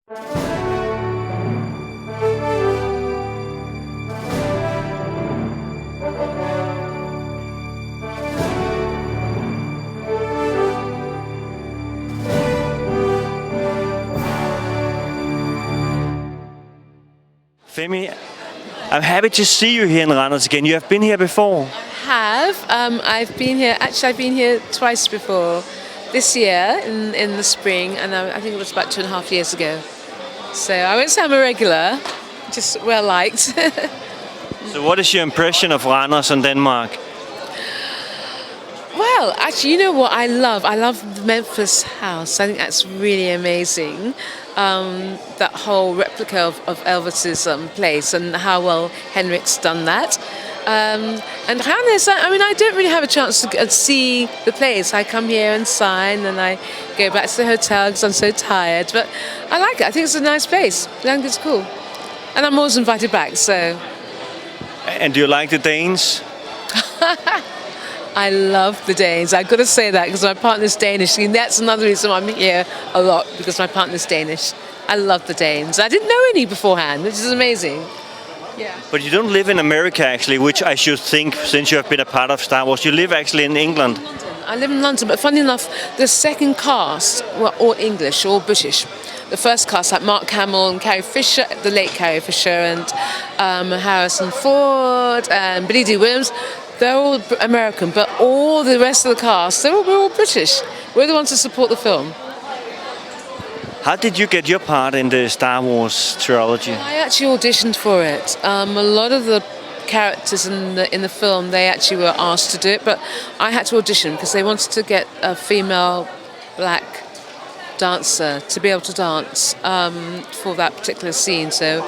Femi, I'm happy to see you here in Randers again. You have been here before. I've been here twice before. This year in the spring, and I think it was about 2.5 years ago. So I won't say I'm a regular, just well liked. So what is your impression of Randers and Denmark? Well, actually, you know what I love? I love the Memphis house. I think that's really amazing. That whole replica of Elvis's place and how well Henrik's done that. And Hannes, I don't really have a chance to see the place. I come here and sign and I go back to the hotel because I'm so tired. But I like it. I think it's a nice place. I think it's cool. And I'm always invited back, so. And do you like the Danes? I love the Danes. I've got to say that because my partner's Danish. And that's another reason I'm here a lot, because my partner's Danish. I love the Danes. I didn't know any beforehand, which is amazing. Yeah. But you don't live in America, actually, which I should think, since you have been a part of Star Wars. You live actually in England. I live in London, but funny enough, the second cast were all English, all British. The first cast, like Mark Hamill and Carrie Fisher, the late Carrie Fisher, and Harrison Ford, and Billy Dee Williams, they're all American, but all the rest of the cast, we're all British. We're the ones to support the film. How did you get your part in the Star Wars trilogy? I actually auditioned for it. A lot of the characters in the film, they actually were asked to do it, but I had to audition because they wanted to get a female black dancer to be able to dance for that particular scene. So,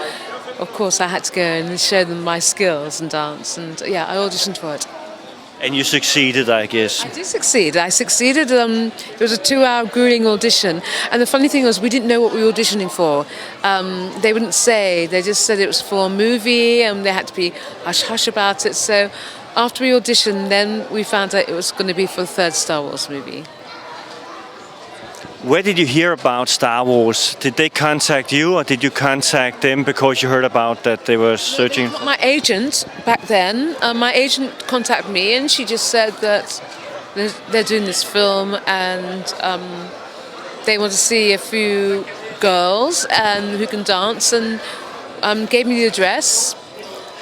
of course, I had to go and show them my skills and dance, and yeah, I auditioned for it. And you succeeded, I guess. I did succeed. I succeeded. It was a 2-hour grueling audition. And the funny thing was, we didn't know what we were auditioning for. They wouldn't say. They just said it was for a movie and they had to be hush-hush about it. So after we auditioned, then we found out it was going to be for the third Star Wars movie. Where did you hear about Star Wars? Did they contact you, or did you contact them because you heard about that they were searching? My agent back then, my agent contacted me, and she just said that they're doing this film, and they want to see a few girls and who can dance, and gave me the address.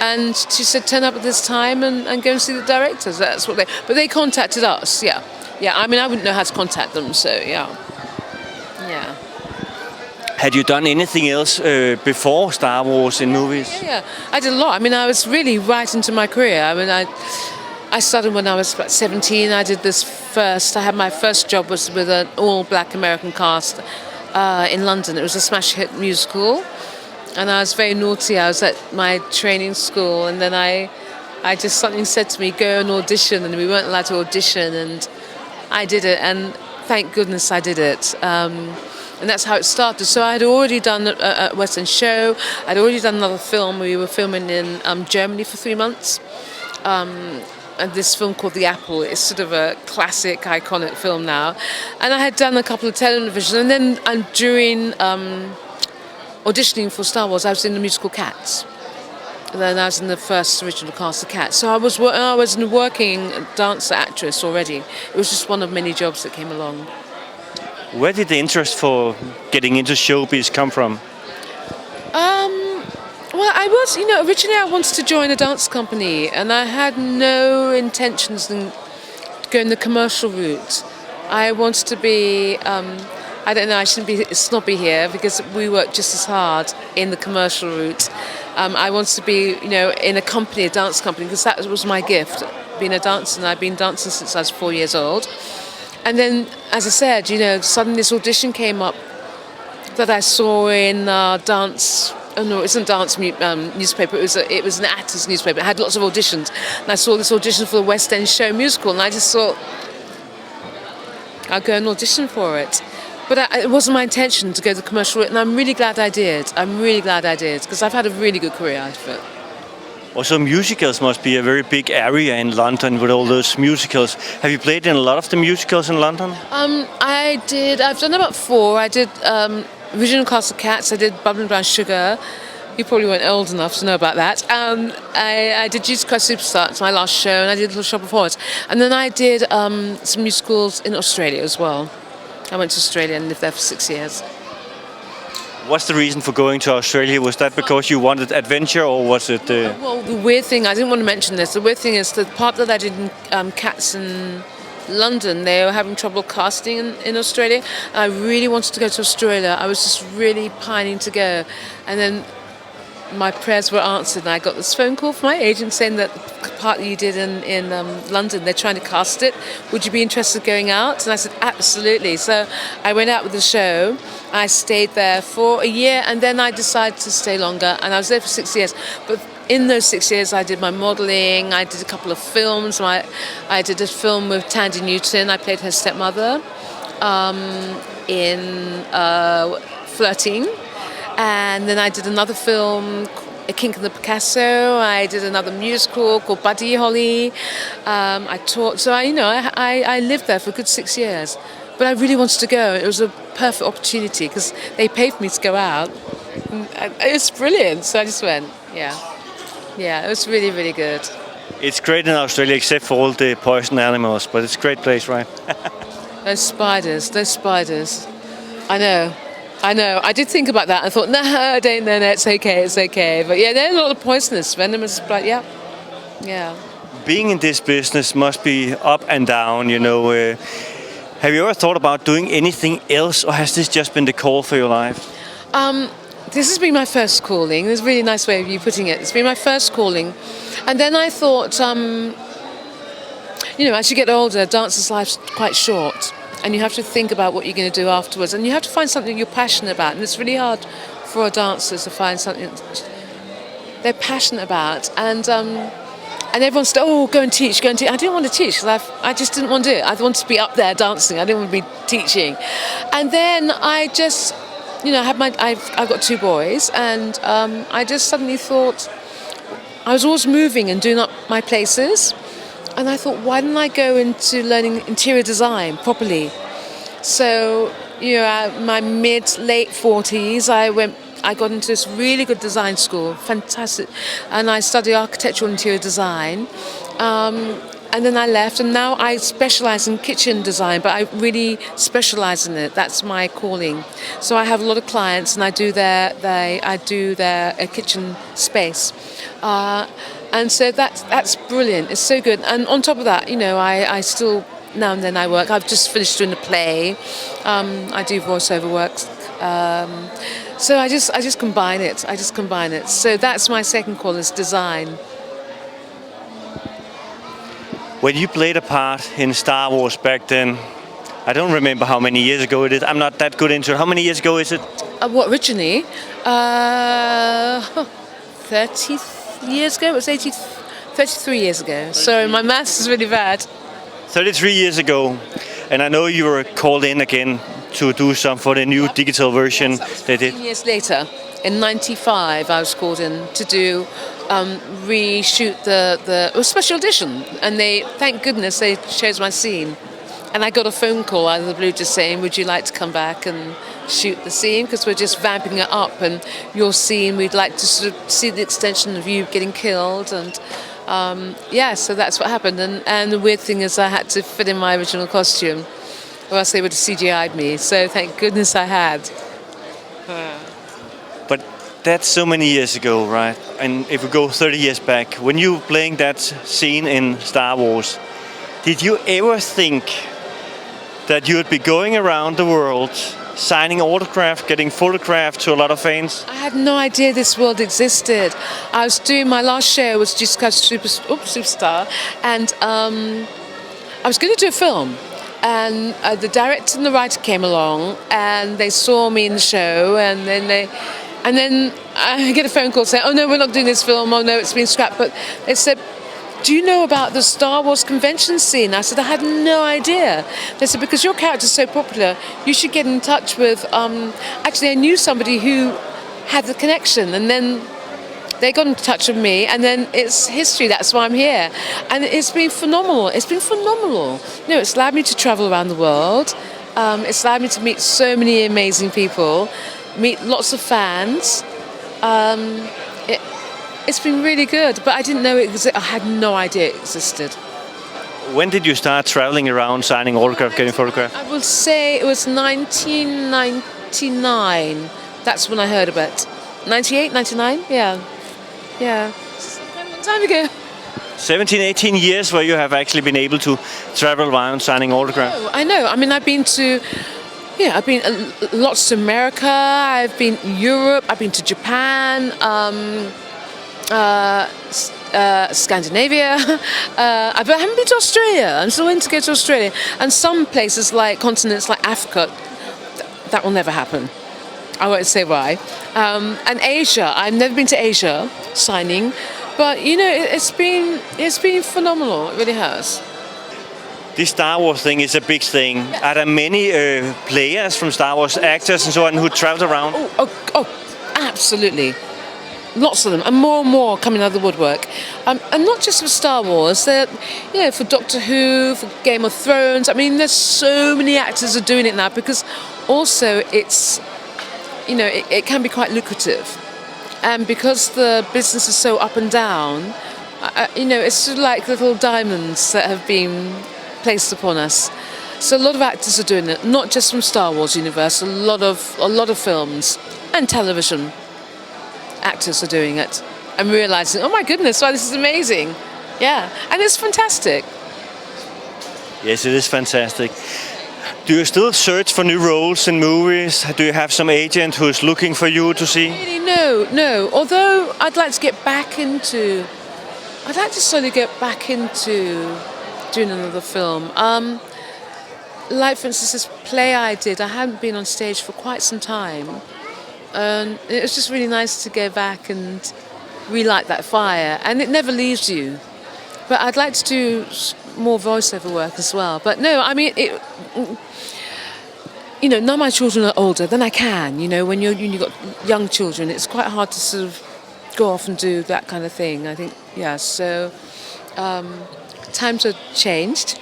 And she said, turn up at this time and go and see the directors. That's what but they contacted us. Yeah. I mean, I wouldn't know how to contact them, so yeah. Yeah. Had you done anything else before Star Wars in movies? Yeah, I did a lot. I mean, I was really right into my career. I mean, I started when I was about 17. I did this first. I had my first job was with an all-black American cast in London. It was a smash hit musical, and I was very naughty. I was at my training school, and then I just something said to me, go and audition, and we weren't allowed to audition, and I did it, and thank goodness I did it. And that's how it started. So I had already done a West End show. I'd already done another film. We were filming in Germany for 3 months. And this film called The Apple is sort of a classic, iconic film now. And I had done a couple of television. And then during auditioning for Star Wars, I was in the musical Cats. And then I was in the first original cast of Cats. So I was a working dancer actress already. It was just one of many jobs that came along. Where did the interest for getting into showbiz come from? Well, originally I wanted to join a dance company, and I had no intentions in going the commercial route. I wanted to be, I don't know, I shouldn't be snobby here because we work just as hard in the commercial route. I wanted to be, in a company, a dance company, because that was my gift, being a dancer, and I've been dancing since I was 4 years old. And then, as I said, suddenly this audition came up that I saw in dance. Oh no, it wasn't dance newspaper. It was an actors newspaper. It had lots of auditions, and I saw this audition for the West End show musical, and I just thought I'll go and audition for it. But it wasn't my intention to go the commercial route, and I'm really glad I did. I'm really glad I did, because I've had a really good career out of it. Also, musicals must be a very big area in London with all those musicals. Have you played in a lot of the musicals in London? I did. I've done about 4. I did original cast of Cats. I did Bubbling Brown Sugar. You probably weren't old enough to know about that. I did Jesus Christ Superstar. It's my last show, and I did Little Shop of Horrors. And then I did some musicals in Australia as well. I went to Australia and lived there for 6 years. What's the reason for going to Australia? Was that because you wanted adventure, or was it? Well, the weird thing, I didn't want to mention this. The weird thing is the part that I did in Cats in London, they were having trouble casting in Australia. I really wanted to go to Australia. I was just really pining to go. And then my prayers were answered, and I got this phone call from my agent saying that the part that you did in London, they're trying to cast it. Would you be interested in going out? And I said, absolutely. So I went out with the show. I stayed there for a year, and then I decided to stay longer, and I was there for 6 years. But in those 6 years, I did my modelling, I did a couple of films. I did a film with Tandy Newton. I played her stepmother in Flirting. And then I did another film, A Kink in the Picasso. I did another musical called Buddy Holly. I taught, so I lived there for a good 6 years. But I really wanted to go. It was a perfect opportunity because they paid for me to go out. It was brilliant. So I just went, yeah, it was really, really good. It's great in Australia, except for all the poison animals, but it's a great place, right? Those spiders. I know. I did think about that. I thought, no, it's okay. But yeah, they're a lot of poisonous, venomous, but yeah. Being in this business must be up and down, you know. Have you ever thought about doing anything else, or has this just been the call for your life? This has been my first calling. There's a really nice way of you putting it. It's been my first calling. And then I thought, as you get older, dancer's life's quite short. And you have to think about what you're going to do afterwards. And you have to find something you're passionate about. And it's really hard for a dancer to find something they're passionate about. And everyone said, go and teach. I didn't want to teach because I just didn't want to do it. I wanted to be up there dancing. I didn't want to be teaching. And then I just, I've got 2 boys. And I just suddenly thought, I was always moving and doing up my places. And I thought, why didn't I go into learning interior design properly? So, my late 40s, I got into this really good design school, fantastic. And I studied architectural interior design. And then I left, and now I specialise in kitchen design, but I really specialise in it. That's my calling. So I have a lot of clients, and I do their kitchen space. And so that's brilliant. It's so good. And on top of that, I still now and then I work. I've just finished doing a play. I do voiceover work. So I just combine it. So that's my second call, is design. When you played a part in Star Wars back then, I don't remember how many years ago it is. I'm not that good into it. How many years ago is it? What, originally? 30 years ago? It was 33 years ago. Sorry, my maths is really bad. 33 years ago. And I know you were called in again to do some for the new digital version they did. 15 years later, in 95, I was called in to do reshoot it was special edition. And thank goodness, they chose my scene. And I got a phone call out of the blue just saying, would you like to come back and shoot the scene? Because we're just vamping it up, and your scene, we'd like to sort of see the extension of you getting killed. And so that's what happened. And the weird thing is I had to fit in my original costume, or else they would have CGI'd me. So thank goodness I had. But that's so many years ago, right? And if we go 30 years back, when you were playing that scene in Star Wars, did you ever think that you would be going around the world signing autographs, getting photographed to a lot of fans? I had no idea this world existed. I was doing my last show was Jesus Christ Superstar, and I was going to do a film. And the director and the writer came along, and they saw me in the show, and then I get a phone call saying, "Oh no, we're not doing this film. Oh no, it's been scrapped." But they said, do you know about the Star Wars convention scene? I said, I had no idea. They said, because your character's so popular, you should get in touch with... Actually, I knew somebody who had the connection, and then they got in touch with me, and then it's history. That's why I'm here. And it's been phenomenal. It's allowed me to travel around the world. It's allowed me to meet so many amazing people. meet lots of fans. It, it's been really good, but I didn't know it existed. I had no idea it existed. When did you start traveling around, signing autographs, getting photographed? I will say it was 1999. That's when I heard of it. 98, 99? Yeah. Yeah. It's quite a long time ago. 17, 18 years where you have actually been able to travel around signing autographs. Oh, I know. I mean, I've been lots to America. I've been Europe. I've been to Japan, Scandinavia. I haven't been to Australia. I'm still waiting to go to Australia. And some places like continents like Africa, that will never happen. I won't say why. And Asia. I've never been to Asia signing, but it's been phenomenal. It really has. This Star Wars thing is a big thing. Are there many players from Star Wars, actors and so on, who travel around? Oh, absolutely. Lots of them, and more coming out of the woodwork. And not just for Star Wars, for Doctor Who, for Game of Thrones. I mean, there's so many actors are doing it now because also it's, it can be quite lucrative. And because the business is so up and down, it's sort of like little diamonds that have been placed upon us. So a lot of actors are doing it, not just from Star Wars universe. A lot of films and television actors are doing it and realizing, oh my goodness, wow, this is amazing. Yeah, and it's fantastic. Yes, it is fantastic. Do you still search for new roles in movies? Do you have some agent who's looking for you to see? Really, no. Although I'd like to slowly get back into doing another film. Like, for instance, this play I did, I hadn't been on stage for quite some time. And it was just really nice to go back and relight that fire. And it never leaves you. But I'd like to do more voiceover work as well. But no, I mean, now my children are older, then I can. When you've got young children, it's quite hard to sort of go off and do that kind of thing. I think, yeah, so times have changed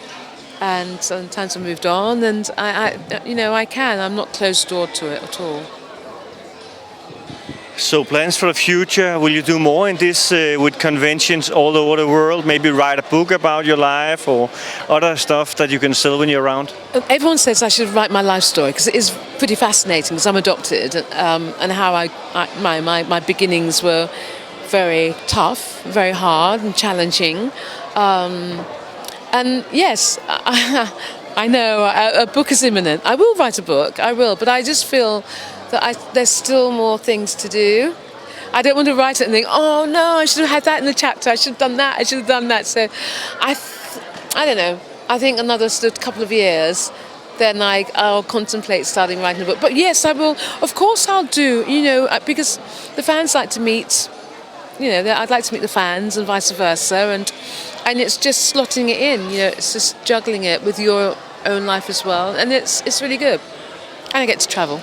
and times have moved on, and I can. I'm not closed door to it at all. So plans for the future, will you do more in this with conventions all over the world? Maybe write a book about your life or other stuff that you can sell when you're around? Everyone says I should write my life story because it is pretty fascinating because I'm adopted, and how my beginnings were very tough, very hard and challenging. And yes, I know a book is imminent. I will write a book, but I just feel that there's still more things to do. I don't want to write it and think, oh no, I should have had that in the chapter, I should have done that, I should have done that. So I don't know, I think another couple of years, then I'll contemplate starting writing a book. But yes, I will, of course I'll do, because the fans like to meet, I'd like to meet the fans and vice versa, and it's just slotting it in, it's just juggling it with your own life as well, and it's really good. And I get to travel.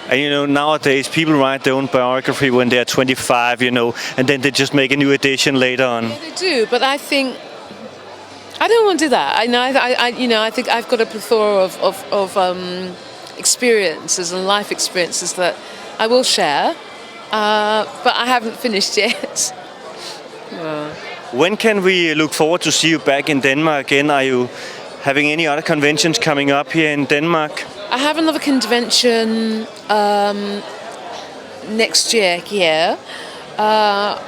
And nowadays people write their own biography when they're 25, and then they just make a new edition later on. Yeah, they do, but I think I don't want to do that. I think I've got a plethora of experiences and life experiences that I will share, but I haven't finished yet. When can we look forward to see you back in Denmark again? Are you having any other conventions coming up here in Denmark? I have another convention next year here, but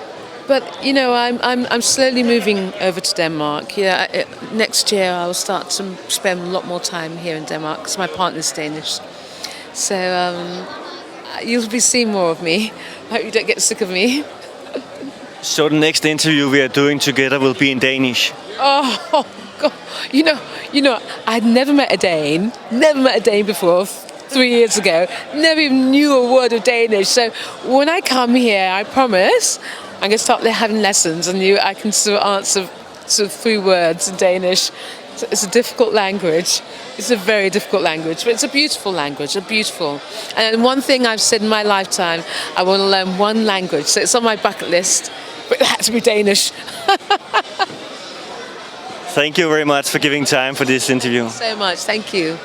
I'm slowly moving over to Denmark. Yeah, next year I will start to spend a lot more time here in Denmark because my partner's Danish. So you'll be seeing more of me. I hope you don't get sick of me. So the next interview we are doing together will be in Danish. Oh God! I'd never met a Dane before. 3 years ago, never even knew a word of Danish. So when I come here, I promise I'm going to start having lessons, and I can sort of answer 3 words in Danish. It's a difficult language. It's a very difficult language, but it's a beautiful language, And one thing I've said in my lifetime, I want to learn one language. So it's on my bucket list, but it has to be Danish. Thank you very much for giving time for this interview. So much. Thank you.